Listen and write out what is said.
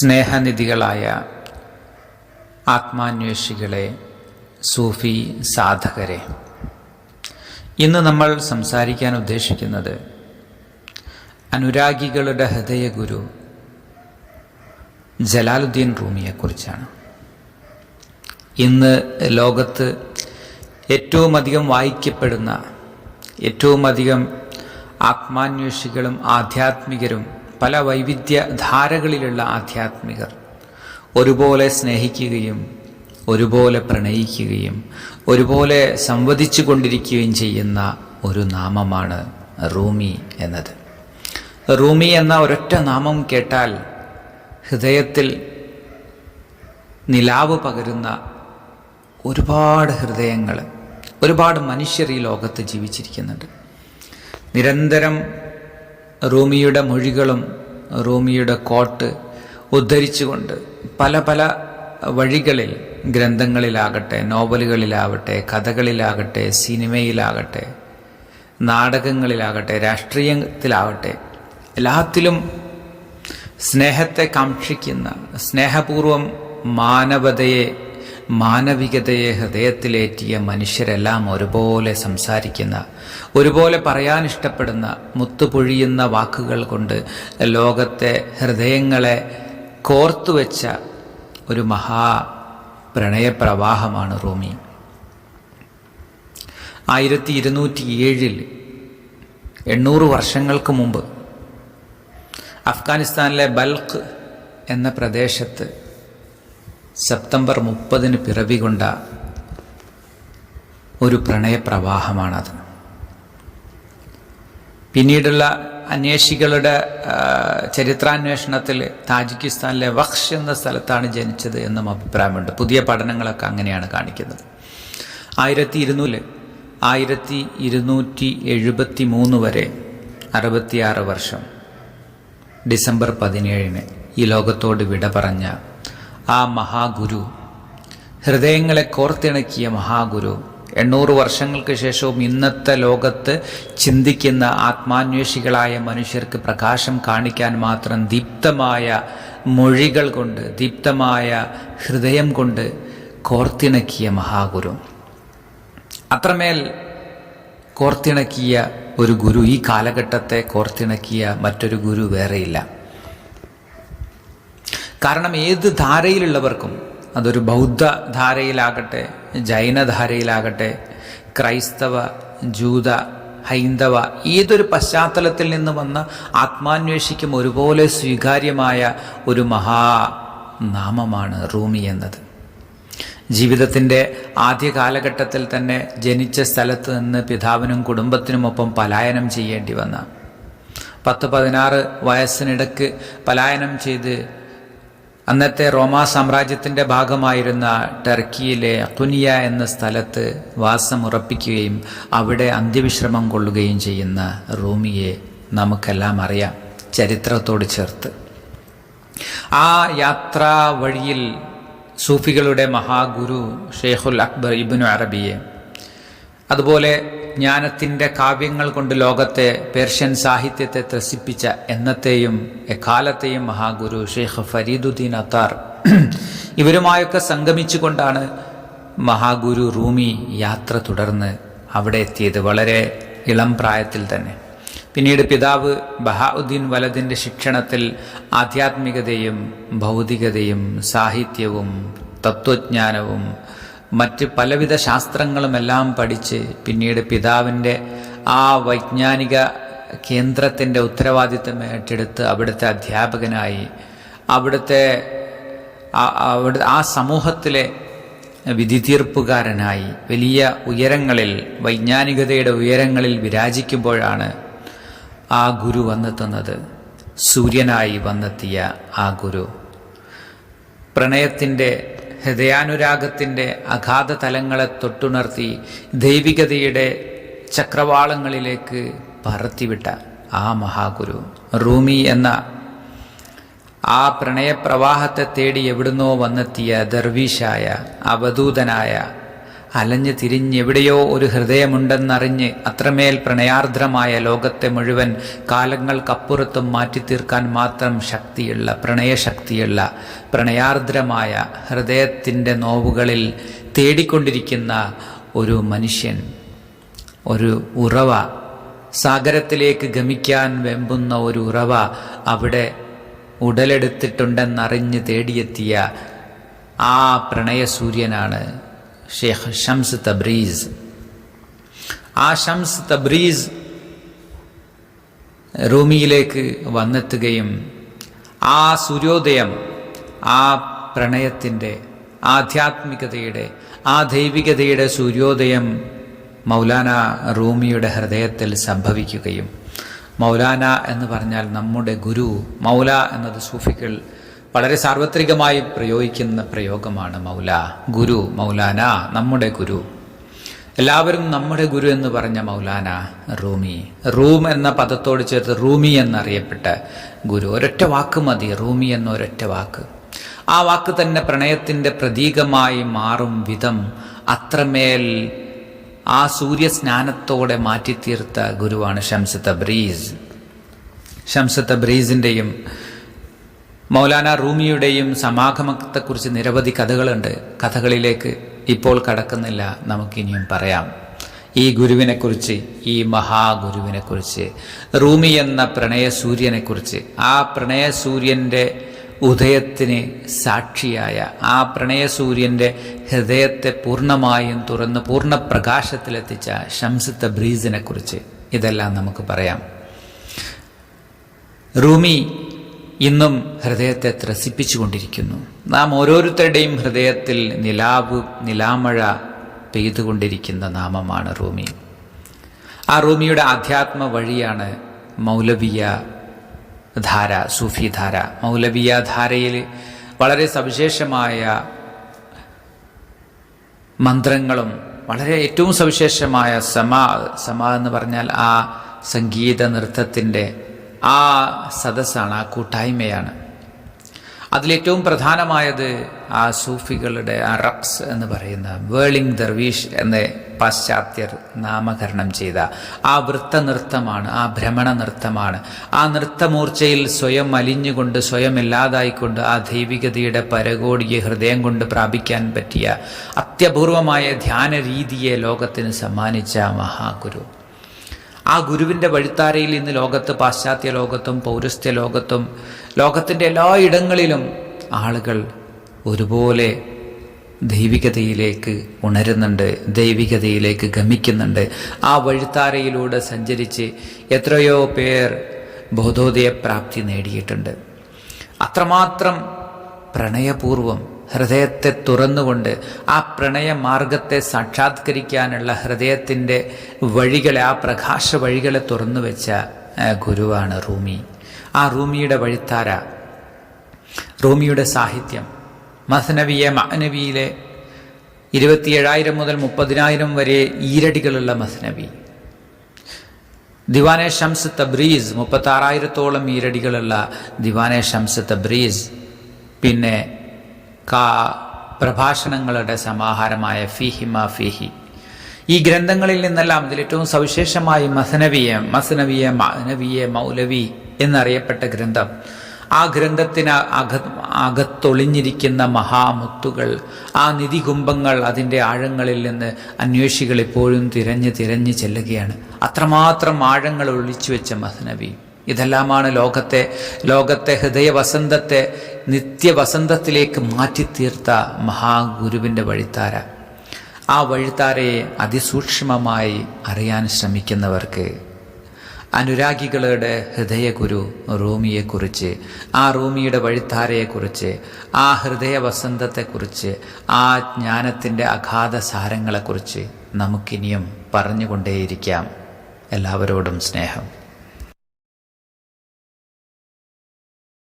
സ്നേഹനിധികളായ ആത്മാന്വേഷികളെ, സൂഫി സാധകരെ, ഇന്ന് നമ്മൾ സംസാരിക്കാൻ ഉദ്ദേശിക്കുന്നത് അനുരാഗികളുടെ ഹൃദയഗുരു ജലാലുദ്ദീൻ റൂമിയെക്കുറിച്ചാണ്. ഇന്ന് ലോകത്ത് ഏറ്റവും അധികം വായിക്കപ്പെടുന്ന, ഏറ്റവും അധികം ആത്മാന്വേഷികളും ആധ്യാത്മികരും, പല വൈവിധ്യധാരകളിലുള്ള ആധ്യാത്മികർ ഒരുപോലെ സ്നേഹിക്കുകയും ഒരുപോലെ പ്രണയിക്കുകയും ഒരുപോലെ സംവദിച്ചു കൊണ്ടിരിക്കുകയും ചെയ്യുന്ന ഒരു നാമമാണ് റൂമി എന്നത്. റൂമി എന്ന ഒരൊറ്റ നാമം കേട്ടാൽ ഹൃദയത്തിൽ നിലാവ് പകരുന്ന ഒരുപാട് ഹൃദയങ്ങൾ, ഒരുപാട് മനുഷ്യർ ഈ ലോകത്ത് ജീവിച്ചിരിക്കുന്നുണ്ട്. നിരന്തരം റൂമിയുടെ മൊഴികളും റൂമിയുടെ കോട്ട് ഉദ്ധരിച്ചുകൊണ്ട് പല പല വഴികളിൽ, ഗ്രന്ഥങ്ങളിലാകട്ടെ, നോവലുകളിലാവട്ടെ, കഥകളിലാകട്ടെ, സിനിമയിലാകട്ടെ, നാടകങ്ങളിലാകട്ടെ, രാഷ്ട്രീയത്തിലാവട്ടെ, എല്ലാത്തിലും സ്നേഹത്തെ കാക്ഷിക്കുന്ന, സ്നേഹപൂർവം മാനവികതയെ ഹൃദയത്തിലേറ്റിയ മനുഷ്യരെല്ലാം ഒരുപോലെ സംസാരിക്കുന്ന, ഒരുപോലെ പറയാൻ ഇഷ്ടപ്പെടുന്ന, മുത്തുപൊഴിയുന്ന വാക്കുകൾ കൊണ്ട് ലോകത്തെ ഹൃദയങ്ങളെ കോർത്തുവെച്ച ഒരു പ്രണയപ്രവാഹമാണ് റൂമി. 1207 800 വർഷങ്ങൾക്ക് മുമ്പ് അഫ്ഗാനിസ്ഥാനിലെ ബൽഖ് എന്ന പ്രദേശത്ത് സെപ്റ്റംബർ 30 പിറവി കൊണ്ട ഒരു പ്രണയപ്രവാഹമാണത്. പിന്നീടുള്ള അന്വേഷികളുടെ ചരിത്രാന്വേഷണത്തിൽ താജിക്കിസ്ഥാനിലെ വഖ്ഷ് എന്ന സ്ഥലത്താണ് ജനിച്ചത് എന്നും അഭിപ്രായമുണ്ട്. പുതിയ പഠനങ്ങളൊക്കെ അങ്ങനെയാണ് കാണിക്കുന്നത്. 1273 വരെ 66 വർഷം ഡിസംബർ 17 ഈ ലോകത്തോട് വിട പറഞ്ഞ ആ മഹാഗുരു, ഹൃദയങ്ങളെ കോർത്തിണക്കിയ മഹാഗുരു, 800 വർഷങ്ങൾക്ക് ശേഷവും ഇന്നത്തെ ലോകത്ത് ചിന്തിക്കുന്ന ആത്മാന്വേഷികളായ മനുഷ്യർക്ക് പ്രകാശം കാണിക്കാൻ മാത്രം ദീപ്തമായ മൊഴികൾ കൊണ്ട്, ദീപ്തമായ ഹൃദയം കൊണ്ട് കോർത്തിണക്കിയ മഹാഗുരു. അത്രമേൽ കോർത്തിണക്കിയ ഒരു ഗുരു, ഈ കാലഘട്ടത്തെ കോർത്തിണക്കിയ മറ്റൊരു ഗുരു വേറെയില്ല. കാരണം ഏത് ധാരയിലുള്ളവർക്കും, അതൊരു ബൗദ്ധ ധാരയിലാകട്ടെ, ജൈനധാരയിലാകട്ടെ, ക്രൈസ്തവ, ജൂത, ഹൈന്ദവ, ഏതൊരു പശ്ചാത്തലത്തിൽ നിന്ന് വന്ന ആത്മാന്വേഷിക്കും ഒരുപോലെ സ്വീകാര്യമായ ഒരു മഹാനാമമാണ് റൂമി എന്നത്. ജീവിതത്തിൻ്റെ ആദ്യ കാലഘട്ടത്തിൽ തന്നെ ജനിച്ച സ്ഥലത്ത് നിന്ന് പിതാവിനും കുടുംബത്തിനുമൊപ്പം പലായനം ചെയ്യേണ്ടി വന്ന, 10-16 വയസ്സിനിടക്ക് പലായനം ചെയ്ത് അന്നത്തെ റോമാ സാമ്രാജ്യത്തിൻ്റെ ഭാഗമായിരുന്ന ടർക്കിയിലെ അഖുനിയ എന്ന സ്ഥലത്ത് വാസമുറപ്പിക്കുകയും അവിടെ അന്ത്യവിശ്രമം കൊള്ളുകയും ചെയ്യുന്ന റൂമിയെ നമുക്കെല്ലാം അറിയാം, ചരിത്രത്തോട് ചേർത്ത്. ആ യാത്രാ വഴിയിൽ സൂഫികളുടെ മഹാഗുരു ഷെയ്ഖുൽ അക്ബർ ഇബ്നു അറബിയെ, അതുപോലെ ജ്ഞാനത്തിൻ്റെ കാവ്യങ്ങൾ കൊണ്ട് ലോകത്തെ, പേർഷ്യൻ സാഹിത്യത്തെ ത്രസിപ്പിച്ച എന്നത്തെയും എക്കാലത്തെയും മഹാഗുരു ഷെയ്ഖ് ഫരീദുദ്ദീൻ അത്താർ, ഇവരുമായൊക്കെ സംഗമിച്ചുകൊണ്ടാണ് മഹാഗുരു റൂമി യാത്ര തുടർന്ന് അവിടെ എത്തിയത്, വളരെ ഇളം പ്രായത്തിൽ തന്നെ. പിന്നീട് പിതാവ് ബഹാഉദ്ദീൻ വലദിൻ്റെ ശിക്ഷണത്തിൽ ആധ്യാത്മികതയും ഭൗതികതയും സാഹിത്യവും തത്വജ്ഞാനവും മറ്റ് പലവിധ ശാസ്ത്രങ്ങളുമെല്ലാം പഠിച്ച് പിന്നീട് പിതാവിൻ്റെ ആ വൈജ്ഞാനിക കേന്ദ്രത്തിൻ്റെ ഉത്തരവാദിത്തം ഏറ്റെടുത്ത് അവിടുത്തെ അധ്യാപകനായി, അവിടുത്തെ ആ സമൂഹത്തിലെ വിധിതീർപ്പുകാരനായി വലിയ ഉയരങ്ങളിൽ, വൈജ്ഞാനികതയുടെ ഉയരങ്ങളിൽ വിരാജിക്കുമ്പോഴാണ് ആ ഗുരു വന്നെത്തുന്നത്. സൂര്യനായി വന്നെത്തിയ ആ ഗുരു പ്രണയത്തിൻ്റെ, ഹൃദയാനുരാഗത്തിൻ്റെ അഗാധ തലങ്ങളെ തൊട്ടുണർത്തി ദൈവികതയുടെ ചക്രവാളങ്ങളിലേക്ക് പറത്തിവിട്ട ആ മഹാഗുരു റൂമി എന്ന ആ പ്രണയപ്രവാഹത്തെ തേടി എവിടുന്നോ വന്നെത്തിയ ദർവീഷായ, അവധൂതനായ, അലഞ്ഞ് തിരിഞ്ഞ് എവിടെയോ ഒരു ഹൃദയമുണ്ടെന്നറിഞ്ഞ് അത്രമേൽ പ്രണയാർദ്രമായ ലോകത്തെ മുഴുവൻ കാലങ്ങൾക്കപ്പുറത്തും മാറ്റിത്തീർക്കാൻ മാത്രം ശക്തിയുള്ള പ്രണയശക്തിയുള്ള പ്രണയാർദ്രമായ ഹൃദയത്തിൻ്റെ നോവുകളിൽ തേടിക്കൊണ്ടിരിക്കുന്ന ഒരു മനുഷ്യൻ, ഒരു ഉറവ, സാഗരത്തിലേക്ക് ഗമിക്കാൻ വെമ്പുന്ന ഒരു ഉറവ അവിടെ ഉടലെടുത്തിട്ടുണ്ടെന്നറിഞ്ഞ് തേടിയെത്തിയ ആ പ്രണയസൂര്യനാണ് ഷെയ്ഖ് ഷംസ് തബ്രീസ്. ആ ഷംസ് തബ്രീസ് റൂമിയിലേക്ക് വന്നെത്തുകയും ആ സൂര്യോദയം, ആ പ്രണയത്തിൻ്റെ, ആധ്യാത്മികതയുടെ, ആ ദൈവികതയുടെ സൂര്യോദയം മൗലാന റൂമിയുടെ ഹൃദയത്തിൽ സംഭവിക്കുകയും, മൗലാന എന്ന് പറഞ്ഞാൽ നമ്മുടെ ഗുരു, മൗല എന്നത് സൂഫികൾ വളരെ സാർവത്രികമായി പ്രയോഗിക്കുന്ന പ്രയോഗമാണ്. മൗല, ഗുരു, മൗലാന, നമ്മുടെ ഗുരു. എല്ലാവരും നമ്മുടെ ഗുരു എന്ന് പറഞ്ഞ മൗലാന റൂമി, റൂം എന്ന പദത്തോട് ചേർത്ത് റൂമി എന്നറിയപ്പെട്ട ഗുരു. ഒരൊറ്റ വാക്ക് മതി, റൂമി എന്ന ഒരൊറ്റ വാക്ക്. ആ വാക്ക് തന്നെ പ്രണയത്തിൻ്റെ പ്രതീകമായി മാറും വിധം അത്രമേൽ ആ സൂര്യസ്നാനത്തോടെ മാറ്റിത്തീർത്ത ഗുരുവാണ് ഷംസ് തബ്രീസ്. ഷംസ് തബ്രീസിൻ്റെയും മൗലാന റൂമിയുടെയും സമാഗമത്തെക്കുറിച്ച് നിരവധി കഥകളുണ്ട്. കഥകളിലേക്ക് ഇപ്പോൾ കടക്കുന്നില്ല, നമുക്കിനിയും പറയാം. ഈ ഗുരുവിനെക്കുറിച്ച്, ഈ മഹാഗുരുവിനെക്കുറിച്ച്, റൂമി എന്ന പ്രണയസൂര്യനെക്കുറിച്ച്, ആ പ്രണയസൂര്യൻ്റെ ഉദയത്തിന് സാക്ഷിയായ, ആ പ്രണയസൂര്യൻ്റെ ഹൃദയത്തെ പൂർണ്ണമായും തുറന്ന് പൂർണ്ണ പ്രകാശത്തിലെത്തിച്ച ഷംസ് തബ്രീസിനെ കുറിച്ച് ഇതെല്ലാം നമുക്ക് പറയാം. റൂമി ഇന്നും ഹൃദയത്തെ ത്രസിപ്പിച്ചുകൊണ്ടിരിക്കുന്നു. നാം ഓരോരുത്തരുടെയും ഹൃദയത്തിൽ നിലാമഴ പെയ്തുകൊണ്ടിരിക്കുന്ന നാമമാണ് റൂമി. ആ റൂമിയുടെ ആധ്യാത്മ വഴിയാണ് മൗലവിയ ധാര, സൂഫി ധാര. മൗലവിയ ധാരയിൽ വളരെ സവിശേഷമായ മന്ത്രങ്ങളും വളരെ ഏറ്റവും സവിശേഷമായ സമ എന്ന് പറഞ്ഞാൽ ആ സംഗീത നൃത്തത്തിൻ്റെ ആ സദസ്സാണ്, ആ കൂട്ടായ്മയാണ്. അതിലേറ്റവും പ്രധാനമായത് ആ സൂഫികളുടെ ആ റക്സ് എന്ന് പറയുന്ന വേളിംഗ് ദർവീഷ് എന്ന് പാശ്ചാത്യർ നാമകരണം ചെയ്ത ആ വൃത്തനൃത്തമാണ്, ആ ഭ്രമണ നൃത്തമാണ്. ആ നൃത്തമൂർച്ചയിൽ സ്വയം അലിഞ്ഞുകൊണ്ട്, സ്വയം ഇല്ലാതായിക്കൊണ്ട് ആ ദൈവികതയുടെ പരകോടിയെ ഹൃദയം കൊണ്ട് പ്രാപിക്കാൻ പറ്റിയ അത്യപൂർവമായ ധ്യാന രീതിയെ ലോകത്തിന് സമ്മാനിച്ച മഹാഗുരു. ആ ഗുരുവിൻ്റെ വഴിത്താരയിൽ ഇന്ന് ലോകത്ത്, പാശ്ചാത്യ ലോകത്തും പൗരസ്ത്യ ലോകത്തും ലോകത്തിൻ്റെ എല്ലാ ഇടങ്ങളിലും ആളുകൾ ഒരുപോലെ ദൈവികതയിലേക്ക് ഉണരുന്നുണ്ട്, ദൈവികതയിലേക്ക് ഗമിക്കുന്നുണ്ട്. ആ വഴിത്താരയിലൂടെ സഞ്ചരിച്ച് എത്രയോ പേർ ബോധോദയപ്രാപ്തി നേടിയിട്ടുണ്ട്. അത്രമാത്രം പ്രണയപൂർവം ഹൃദയത്തെ തുറന്നുകൊണ്ട് ആ പ്രണയമാർഗത്തെ സാക്ഷാത്കരിക്കാനുള്ള ഹൃദയത്തിൻ്റെ വഴികളെ, ആ പ്രകാശ വഴികളെ തുറന്നു വെച്ച ഗുരുവാണ് റൂമി. ആ റൂമിയുടെ വഴിത്താര, റൂമിയുടെ സാഹിത്യം, മഅ്നവിയിലെ 27,000 മുതൽ 30,000 വരെ ഈരടികളുള്ള മസ്നവി, ദിവാനെ ഷംസ് തബ്രീസ് 36,000-ഓളം ഈരടികളുള്ള ദിവാനെ ഷംസ് തബ്രീസ്, പിന്നെ പ്രഭാഷണങ്ങളുടെ സമാഹാരമായ ഫീഹി മാ ഫീഹി. ഈ ഗ്രന്ഥങ്ങളിൽ നിന്നെല്ലാം ഇതിലേറ്റവും സവിശേഷമായി മഅ്നവിയെ മൗലവി എന്നറിയപ്പെട്ട ഗ്രന്ഥം, ആ ഗ്രന്ഥത്തിന് അകത്തൊളിഞ്ഞിരിക്കുന്ന മഹാമുത്തുകൾ, ആ നിധികുംഭങ്ങൾ, അതിൻ്റെ ആഴങ്ങളിൽ നിന്ന് അന്വേഷികൾ ഇപ്പോഴും തിരഞ്ഞ് ചെല്ലുകയാണ്. അത്രമാത്രം ആഴങ്ങൾ ഒളിച്ചു വെച്ച മഅ്നവി. ഇതെല്ലാമാണ് ലോകത്തെ ഹൃദയവസന്തത്തെ നിത്യവസന്തത്തിലേക്ക് മാറ്റിത്തീർത്ത മഹാഗുരുവിൻ്റെ വഴിത്താര. ആ വഴിത്താരയെ അതിസൂക്ഷ്മമായി അറിയാൻ ശ്രമിക്കുന്നവർക്ക് അനുരാഗികളുടെ ഹൃദയഗുരു റൂമിയെക്കുറിച്ച്, ആ റൂമിയുടെ വഴിത്താരയെക്കുറിച്ച്, ആ ഹൃദയവസന്തത്തെക്കുറിച്ച്, ആ ജ്ഞാനത്തിൻ്റെ അഗാധ സാരങ്ങളെക്കുറിച്ച് നമുക്കിനിയും പറഞ്ഞുകൊണ്ടേയിരിക്കാം. എല്ലാവരോടും സ്നേഹം.